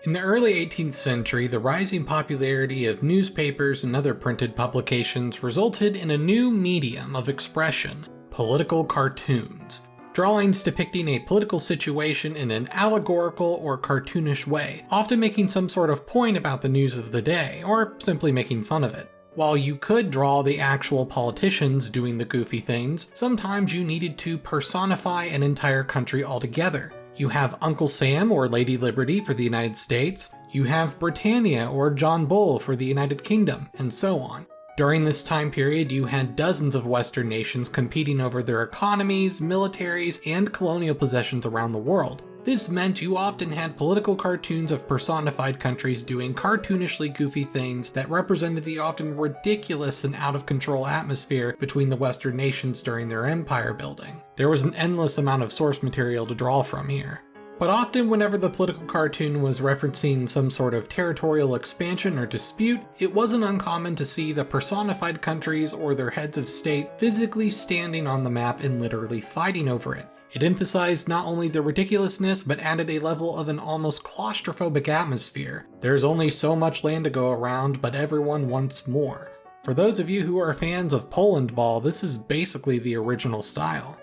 In the early 18th century, the rising popularity of newspapers and other printed publications resulted in a new medium of expression: political cartoons. Drawings depicting a political situation in an allegorical or cartoonish way, often making some sort of point about the news of the day, or simply making fun of it. While you could draw the actual politicians doing the goofy things, sometimes you needed to personify an entire country altogether. You have Uncle Sam or Lady Liberty for the United States, you have Britannia or John Bull for the United Kingdom, and so on. During this time period, you had dozens of Western nations competing over their economies, militaries, and colonial possessions around the world. This meant you often had political cartoons of personified countries doing cartoonishly goofy things that represented the often ridiculous and out-of-control atmosphere between the Western nations during their empire building. There was an endless amount of source material to draw from here. But often whenever the political cartoon was referencing some sort of territorial expansion or dispute, it wasn't uncommon to see the personified countries or their heads of state physically standing on the map and literally fighting over it. It emphasized not only the ridiculousness, but added a level of an almost claustrophobic atmosphere. There's only so much land to go around, but everyone wants more. For those of you who are fans of Poland Ball, this is basically the original style.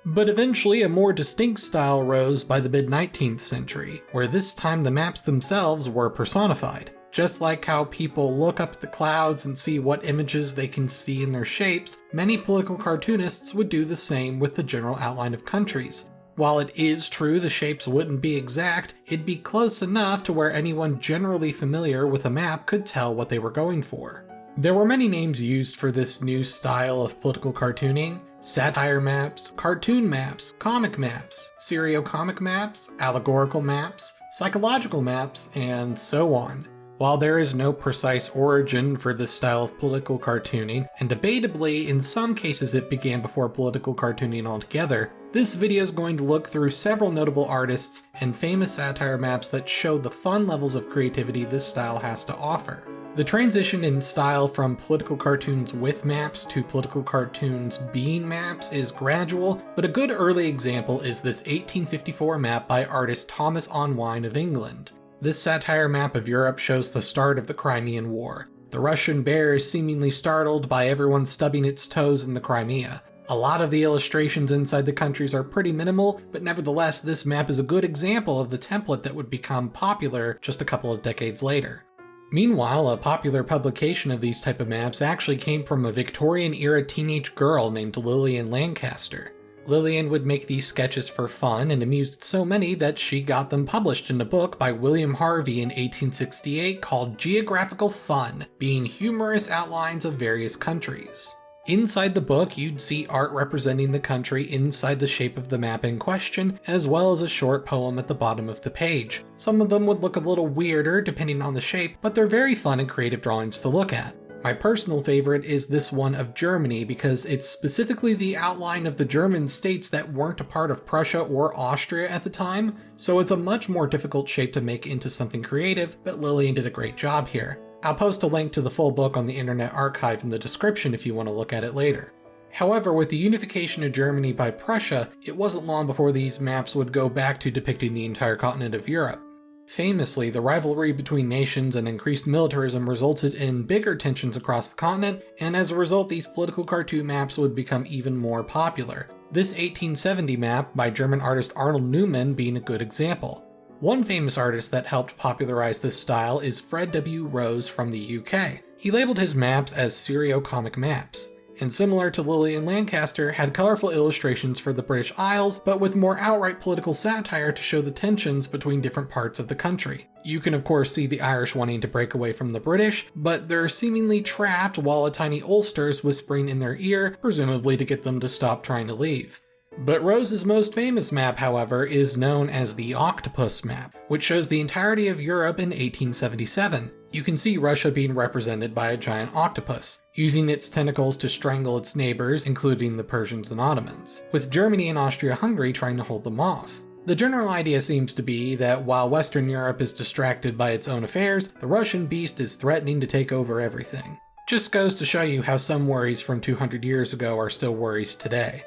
But eventually a more distinct style rose by the mid-19th century, where this time the maps themselves were personified. Just like how people look up at the clouds and see what images they can see in their shapes, many political cartoonists would do the same with the general outline of countries. While it is true the shapes wouldn't be exact, it'd be close enough to where anyone generally familiar with a map could tell what they were going for. There were many names used for this new style of political cartooning: satire maps, cartoon maps, comic maps, serio-comic maps, allegorical maps, psychological maps, and so on. While there is no precise origin for this style of political cartooning, and debatably in some cases it began before political cartooning altogether, this video is going to look through several notable artists and famous satire maps that show the fun levels of creativity this style has to offer. The transition in style from political cartoons with maps to political cartoons being maps is gradual, but a good early example is this 1854 map by artist Thomas Onwhyn of England. This satire map of Europe shows the start of the Crimean War. The Russian bear is seemingly startled by everyone stubbing its toes in the Crimea. A lot of the illustrations inside the countries are pretty minimal, but nevertheless this map is a good example of the template that would become popular just a couple of decades later. Meanwhile, a popular publication of these type of maps actually came from a Victorian-era teenage girl named Lilian Lancaster. Lilian would make these sketches for fun and amused so many that she got them published in a book by William Harvey in 1868 called Geographical Fun, being humorous outlines of various countries. Inside the book, you'd see art representing the country inside the shape of the map in question, as well as a short poem at the bottom of the page. Some of them would look a little weirder depending on the shape, but they're very fun and creative drawings to look at. My personal favorite is this one of Germany because it's specifically the outline of the German states that weren't a part of Prussia or Austria at the time, so it's a much more difficult shape to make into something creative, but Lilian did a great job here. I'll post a link to the full book on the Internet Archive in the description if you want to look at it later. However, with the unification of Germany by Prussia, it wasn't long before these maps would go back to depicting the entire continent of Europe. Famously, the rivalry between nations and increased militarism resulted in bigger tensions across the continent, and as a result these political cartoon maps would become even more popular. This 1870 map by German artist Arnold Neumann being a good example. One famous artist that helped popularize this style is Fred W. Rose from the UK. He labeled his maps as serio-comic maps, and similar to Lilian Lancaster, had colorful illustrations for the British Isles, but with more outright political satire to show the tensions between different parts of the country. You can of course see the Irish wanting to break away from the British, but they're seemingly trapped while a tiny Ulster's whispering in their ear, presumably to get them to stop trying to leave. But Rose's most famous map, however, is known as the Octopus map, which shows the entirety of Europe in 1877. You can see Russia being represented by a giant octopus, using its tentacles to strangle its neighbors, including the Persians and Ottomans, with Germany and Austria-Hungary trying to hold them off. The general idea seems to be that while Western Europe is distracted by its own affairs, the Russian beast is threatening to take over everything. Just goes to show you how some worries from 200 years ago are still worries today.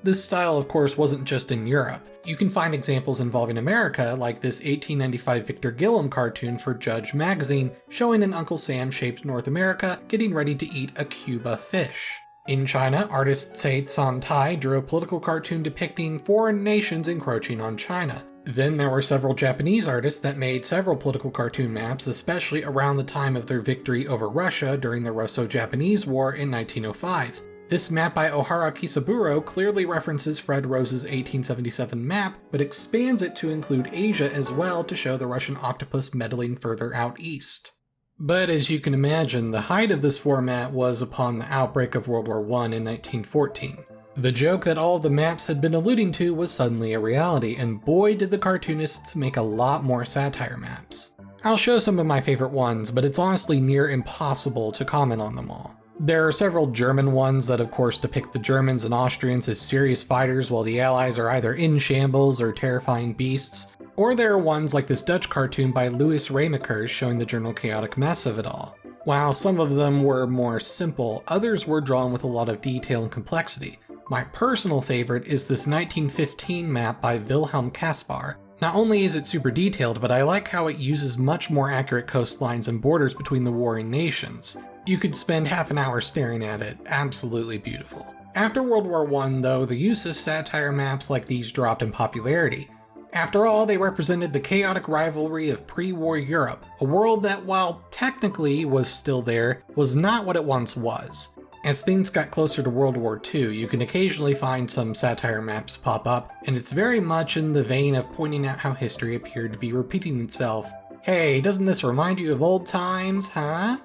This style, of course, wasn't just in Europe. You can find examples involving America, like this 1895 Victor Gillam cartoon for Judge magazine, showing an Uncle Sam-shaped North America getting ready to eat a Cuba fish. In China, artist Tsan-tai drew a political cartoon depicting foreign nations encroaching on China. Then there were several Japanese artists that made several political cartoon maps, especially around the time of their victory over Russia during the Russo-Japanese War in 1905. This map by Ohara Kisaburo clearly references Fred Rose's 1877 map, but expands it to include Asia as well to show the Russian octopus meddling further out east. But as you can imagine, the height of this format was upon the outbreak of World War I in 1914. The joke that all of the maps had been alluding to was suddenly a reality, and boy did the cartoonists make a lot more satire maps. I'll show some of my favorite ones, but it's honestly near impossible to comment on them all. There are several German ones that of course depict the Germans and Austrians as serious fighters while the Allies are either in shambles or terrifying beasts. Or there are ones like this Dutch cartoon by Louis Remakers showing the general chaotic mess of it all. While some of them were more simple, others were drawn with a lot of detail and complexity. My personal favorite is this 1915 map by Wilhelm Kaspar. Not only is it super detailed, but I like how it uses much more accurate coastlines and borders between the warring nations. You could spend half an hour staring at it, absolutely beautiful. After World War I, though, the use of satire maps like these dropped in popularity. After all, they represented the chaotic rivalry of pre-war Europe, a world that, while technically was still there, was not what it once was. As things got closer to World War II, you can occasionally find some satire maps pop up, and it's very much in the vein of pointing out how history appeared to be repeating itself. Hey, doesn't this remind you of old times, huh?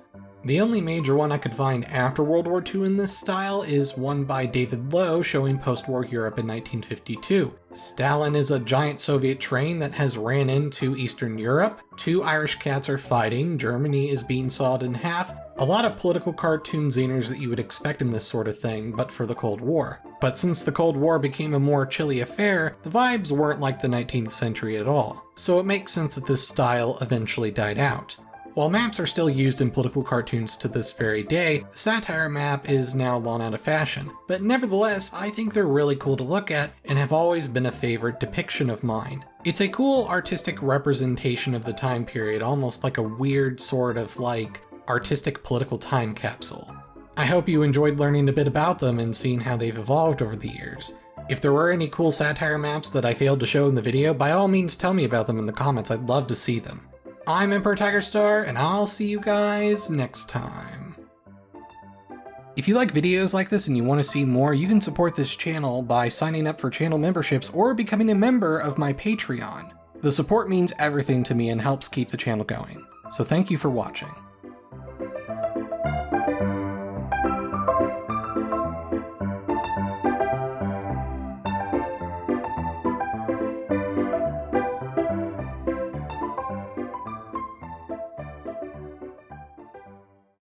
The only major one I could find after World War II in this style is one by David Lowe showing post-war Europe in 1952. Stalin is a giant Soviet train that has ran into Eastern Europe, 2 Irish cats are fighting, Germany is being sawed in half, a lot of political cartoon zingers that you would expect in this sort of thing, but for the Cold War. But since the Cold War became a more chilly affair, the vibes weren't like the 19th century at all, so it makes sense that this style eventually died out. While maps are still used in political cartoons to this very day, the satire map is now long out of fashion, but nevertheless, I think they're really cool to look at and have always been a favorite depiction of mine. It's a cool artistic representation of the time period, almost like a weird sort of artistic political time capsule. I hope you enjoyed learning a bit about them and seeing how they've evolved over the years. If there were any cool satire maps that I failed to show in the video, by all means tell me about them in the comments, I'd love to see them. I'm Emperor Tiger Star, and I'll see you guys next time. If you like videos like this and you want to see more, you can support this channel by signing up for channel memberships or becoming a member of my Patreon. The support means everything to me and helps keep the channel going. So thank you for watching.